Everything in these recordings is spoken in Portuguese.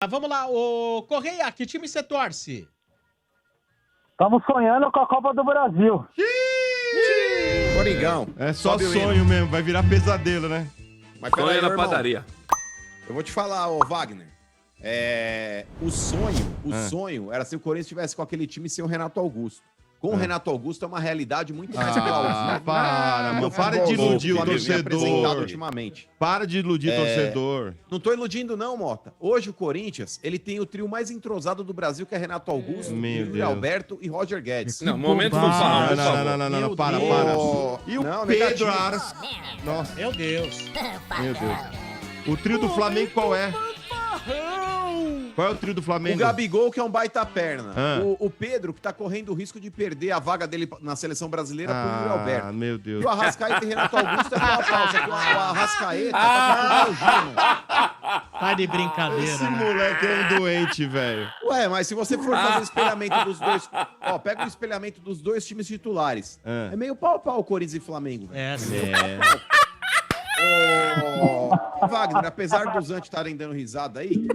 vamos lá. Ô, Correia, que time você torce? Estamos sonhando com a Copa do Brasil. Coringão. É só sonho mesmo, vai virar pesadelo, né? Mas peraí, Sonha na irmão, padaria. eu vou te falar, ô Wagner. O sonho era se o Corinthians estivesse com aquele time sem o Renato Augusto. Com o Renato Augusto é uma realidade muito mais plausível. Para de iludir o apresentado torcedor. ultimamente. Para de iludir o torcedor. Não tô iludindo não, Mota. Hoje o Corinthians, ele tem o trio mais entrosado do Brasil, que é Renato Augusto, Yuri Alberto e Roger Guedes. Não, momento fofão, por favor. Não, para. E o Não, Pedro negativo. Aras. Nossa, Meu Deus. meu Deus. O trio do Flamengo qual é? Qual é o trio do O Flamengo? Gabigol, que é um baita perna. Ah. O Pedro, que tá correndo o risco de perder a vaga dele na seleção brasileira pro Yuri Alberto. Meu Deus. E o Arrascaeta e Renato Augusto é uma pausa. O Arrascaeta tá com o Gino. Tá de brincadeira. Esse né? moleque é um doente, velho. Ué, mas se você for fazer o espelhamento dos dois... Ó, pega o espelhamento dos dois times titulares. Ah. É meio pau a pau o Corinthians e Flamengo. velho. É, sim. Wagner, apesar dos antes estarem dando risada aí,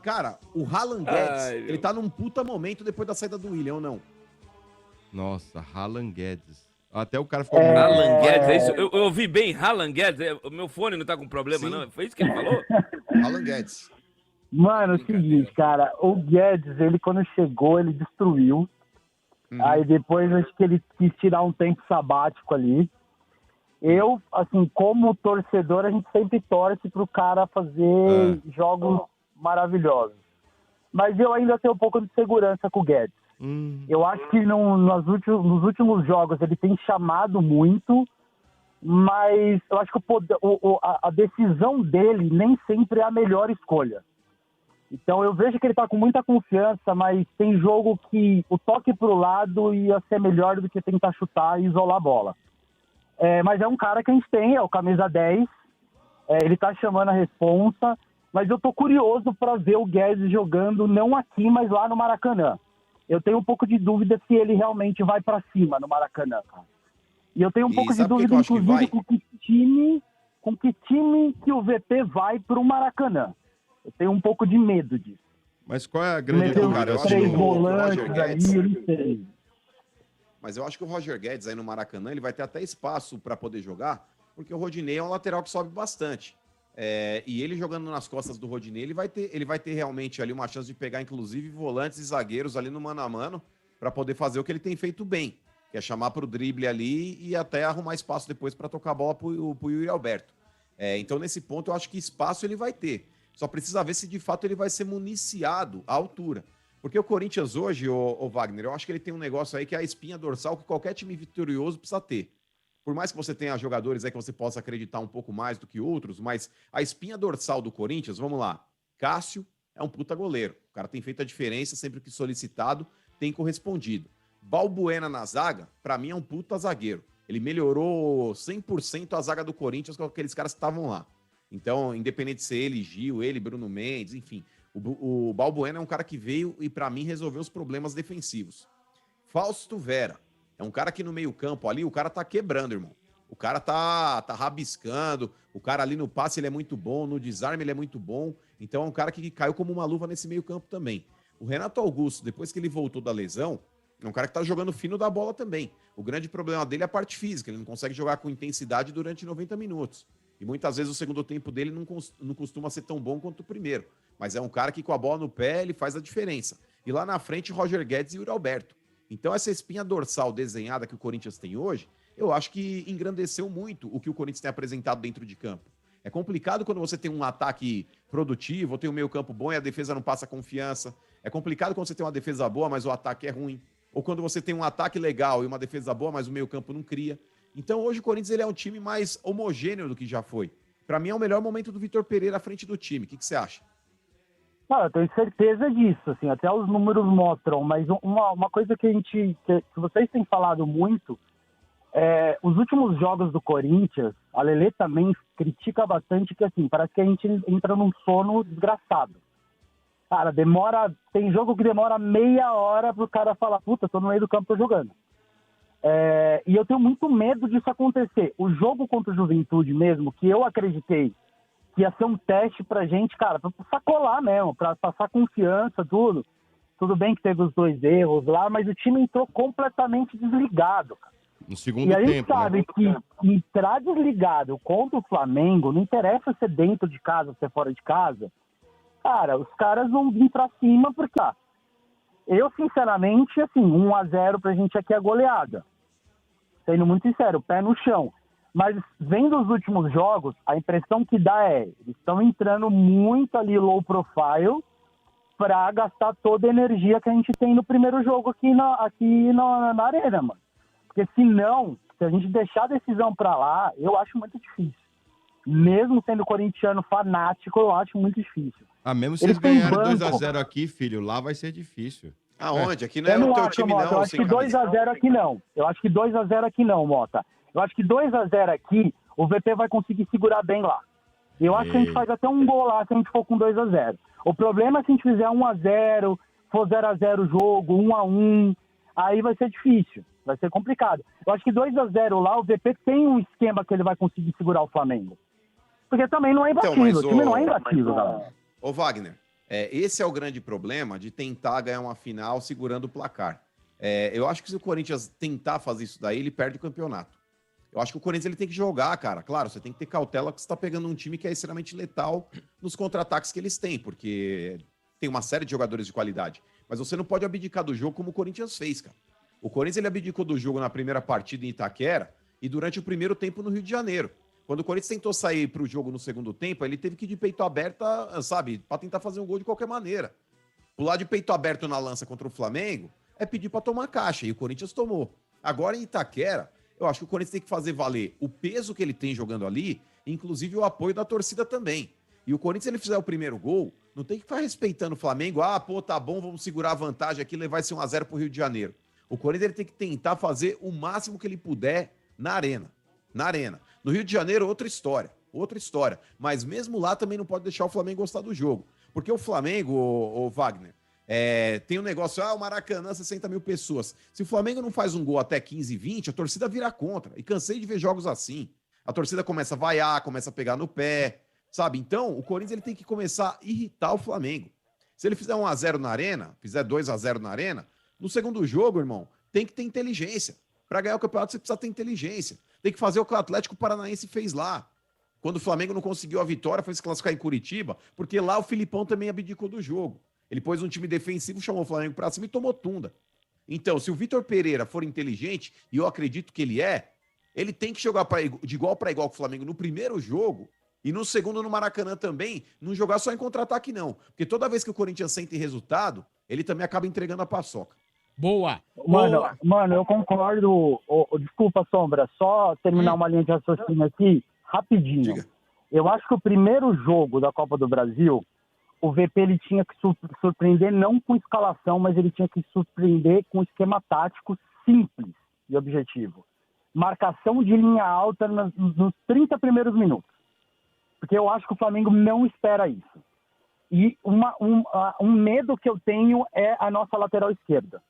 cara, o Haaland Guedes, Ai, ele tá num puta momento depois da saída do William, ou não? Nossa, Haaland Guedes. Até o cara ficou... Haaland Guedes, é isso? Eu ouvi bem, Haaland Guedes. O meu fone não tá com problema, Sim. não? Foi isso que ele falou? Haaland Guedes. Mano, é o seguinte, cara, o Guedes, ele quando chegou, ele destruiu. Aí depois acho que ele quis tirar um tempo sabático ali. Eu, assim, como torcedor, a gente sempre torce pro cara fazer jogos maravilhosos. Mas eu ainda tenho um pouco de segurança com o Guedes. Eu acho que nos últimos jogos ele tem chamado muito, mas eu acho que a decisão dele nem sempre é a melhor escolha. Então eu vejo que ele tá com muita confiança, mas tem jogo que o toque pro lado ia ser melhor do que tentar chutar e isolar a bola. Mas é um cara que a gente tem, é o camisa 10, ele tá chamando a responsa, mas eu tô curioso para ver o Guedes jogando não aqui, mas lá no Maracanã. Eu tenho um pouco de dúvida se ele realmente vai para cima no Maracanã, cara. E eu tenho um pouco de sabe por que dúvida, eu acho que inclusive, vai? com que time que o VP vai pro Maracanã. Eu tenho um pouco de medo disso. Mas qual é a grande Meteu cara, eu dúvida? acho que três o volantes Roger Guedes- ali, eu não sei. Mas eu acho que o Roger Guedes aí no Maracanã, ele vai ter até espaço para poder jogar, porque o Rodinei é um lateral que sobe bastante. E ele jogando nas costas do Rodinei, ele vai ter realmente ali uma chance de pegar, inclusive, volantes e zagueiros ali no mano a mano, para poder fazer o que ele tem feito bem, que é chamar para o drible ali e até arrumar espaço depois para tocar a bola para o Yuri Alberto. Então, nesse ponto, eu acho que espaço ele vai ter. Só precisa ver se de fato ele vai ser municiado à altura. Porque o Corinthians hoje, o Wagner, eu acho que ele tem um negócio aí que é a espinha dorsal que qualquer time vitorioso precisa ter. Por mais que você tenha jogadores aí que você possa acreditar um pouco mais do que outros, mas a espinha dorsal do Corinthians, vamos lá, Cássio é um puta goleiro. O cara tem feito a diferença, sempre que solicitado, tem correspondido. Balbuena na zaga, pra mim é um puta zagueiro. Ele melhorou 100% a zaga do Corinthians com aqueles caras que estavam lá. Então, independente de ser ele, Gil, ele, Bruno Mendes, enfim, o Balbuena é um cara que veio e, pra mim, resolveu os problemas defensivos. Fausto Vera é um cara que no meio-campo ali, o cara tá quebrando, irmão. O cara tá rabiscando, o cara ali no passe ele é muito bom, no desarme ele é muito bom. Então é um cara que caiu como uma luva nesse meio-campo também. O Renato Augusto, depois que ele voltou da lesão, é um cara que tá jogando fino da bola também. O grande problema dele é a parte física, ele não consegue jogar com intensidade durante 90 minutos. E muitas vezes o segundo tempo dele não costuma ser tão bom quanto o primeiro. Mas é um cara que com a bola no pé, ele faz a diferença. E lá na frente, Roger Guedes e Yuri Alberto. Então essa espinha dorsal desenhada que o Corinthians tem hoje, eu acho que engrandeceu muito o que o Corinthians tem apresentado dentro de campo. É complicado quando você tem um ataque produtivo, ou tem um meio campo bom e a defesa não passa confiança. É complicado quando você tem uma defesa boa, mas o ataque é ruim. Ou quando você tem um ataque legal e uma defesa boa, mas o meio campo não cria. Então hoje o Corinthians ele é um time mais homogêneo do que já foi. Para mim é o melhor momento do Vitor Pereira à frente do time. O que você acha? Eu tenho certeza disso, assim, até os números mostram, mas uma coisa que que vocês têm falado muito, os últimos jogos do Corinthians, a Lelê também critica bastante que, assim, parece que a gente entra num sono desgraçado. Cara, tem jogo que demora meia hora pro cara falar, puta, tô no meio do campo, tô jogando. E eu tenho muito medo disso acontecer. O jogo contra o Juventude mesmo, que eu acreditei que ia ser um teste pra gente, cara, pra sacolar mesmo, pra passar confiança, tudo. Tudo bem que teve os 2 erros lá, mas o time entrou completamente desligado, cara. No segundo E a gente tempo, né? sabe que entrar desligado contra o Flamengo, não interessa ser dentro de casa ou ser fora de casa, cara, os caras vão vir pra cima porque, eu, sinceramente, assim, 1-0 pra gente aqui é goleada. Sendo muito sincero, pé no chão. Mas vendo os últimos jogos, a impressão que dá é, eles estão entrando muito ali low profile pra gastar toda a energia que a gente tem no primeiro jogo aqui na arena, mano. Porque se a gente deixar a decisão pra lá, eu acho muito difícil. Mesmo sendo corintiano fanático, eu acho muito difícil. Mesmo se eles ganharem 2-0 aqui, filho, lá vai ser difícil. Aonde? Aqui não é Eu não o teu acho, time, Mota, não. eu acho que 2-0 aqui não. Eu acho que 2-0 aqui não, Mota. Eu acho que 2-0 aqui, o VP vai conseguir segurar bem lá. Eu acho que a gente faz até um gol lá se a gente for com 2-0. O problema é se a gente fizer 1-0, for 0-0 o jogo, 1-1, aí vai ser difícil, vai ser complicado. Eu acho que 2-0 lá, o VP tem um esquema que ele vai conseguir segurar o Flamengo. Porque também não é imbatível, o time não é imbatível, galera. Ô, Wagner, esse é o grande problema de tentar ganhar uma final segurando o placar. Eu acho que se o Corinthians tentar fazer isso daí, ele perde o campeonato. Eu acho que o Corinthians ele tem que jogar, cara. Claro, você tem que ter cautela que você está pegando um time que é extremamente letal nos contra-ataques que eles têm, porque tem uma série de jogadores de qualidade. Mas você não pode abdicar do jogo como o Corinthians fez, cara. O Corinthians ele abdicou do jogo na primeira partida em Itaquera e durante o primeiro tempo no Rio de Janeiro. Quando o Corinthians tentou sair para o jogo no segundo tempo, ele teve que ir de peito aberto, sabe, para tentar fazer um gol de qualquer maneira. Pular de peito aberto na lança contra o Flamengo é pedir para tomar caixa, e o Corinthians tomou. Agora em Itaquera, eu acho que o Corinthians tem que fazer valer o peso que ele tem jogando ali, inclusive o apoio da torcida também. E o Corinthians, se ele fizer o primeiro gol, não tem que ficar respeitando o Flamengo. Tá bom, vamos segurar a vantagem aqui e levar esse 1-0 pro Rio de Janeiro. O Corinthians ele tem que tentar fazer o máximo que ele puder na arena. Na arena. No Rio de Janeiro, outra história. Mas mesmo lá também não pode deixar o Flamengo gostar do jogo. Porque o Flamengo, o Wagner, tem um negócio, o Maracanã, 60 mil pessoas. Se o Flamengo não faz um gol até 15, 20, a torcida vira contra. E cansei de ver jogos assim. A torcida começa a vaiar, começa a pegar no pé, sabe? Então, o Corinthians ele tem que começar a irritar o Flamengo. Se ele fizer 1-0 na arena, fizer 2-0 na arena, no segundo jogo, irmão, tem que ter inteligência. Para ganhar o campeonato, você precisa ter inteligência. Tem que fazer o que o Atlético Paranaense fez lá. Quando o Flamengo não conseguiu a vitória, foi se classificar em Curitiba, porque lá o Filipão também abdicou do jogo. Ele pôs um time defensivo, chamou o Flamengo pra cima e tomou tunda. Então, se o Vitor Pereira for inteligente, e eu acredito que ele tem que jogar de igual para igual com o Flamengo no primeiro jogo, e no segundo no Maracanã também, não jogar só em contra-ataque não. Porque toda vez que o Corinthians sente resultado, ele também acaba entregando a paçoca. Boa. Mano, eu concordo. Desculpa, Sombra, só terminar uma linha de raciocínio aqui, rapidinho. Diga. Eu acho que o primeiro jogo da Copa do Brasil, o VP ele tinha que surpreender não com escalação, mas ele tinha que surpreender com esquema tático simples e objetivo. Marcação de linha alta nos 30 primeiros minutos. Porque eu acho que o Flamengo não espera isso. E um medo que eu tenho é a nossa lateral esquerda.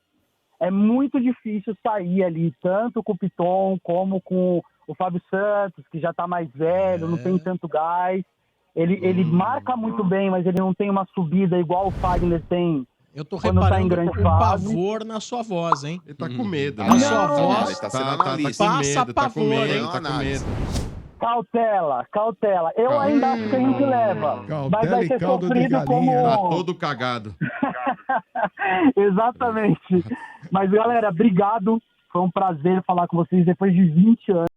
É muito difícil sair ali, tanto com o Piton como com o Fábio Santos, que já tá mais velho, não tem tanto gás. Ele marca muito bem, mas ele não tem uma subida igual o Fagner tem. Eu tô quando tá em reparando grande o fase. pavor na sua voz, hein? Ele tá com medo, A né? sua voz Ele tá sendo analista. com passa medo, tá com pavor, medo, hein? tá com medo. Cautela. Eu ainda acho que a gente leva. Mas vai ser caldo de sofrido galinha. como... Tá todo cagado. Exatamente. Mas, galera, obrigado. Foi um prazer falar com vocês depois de 20 anos.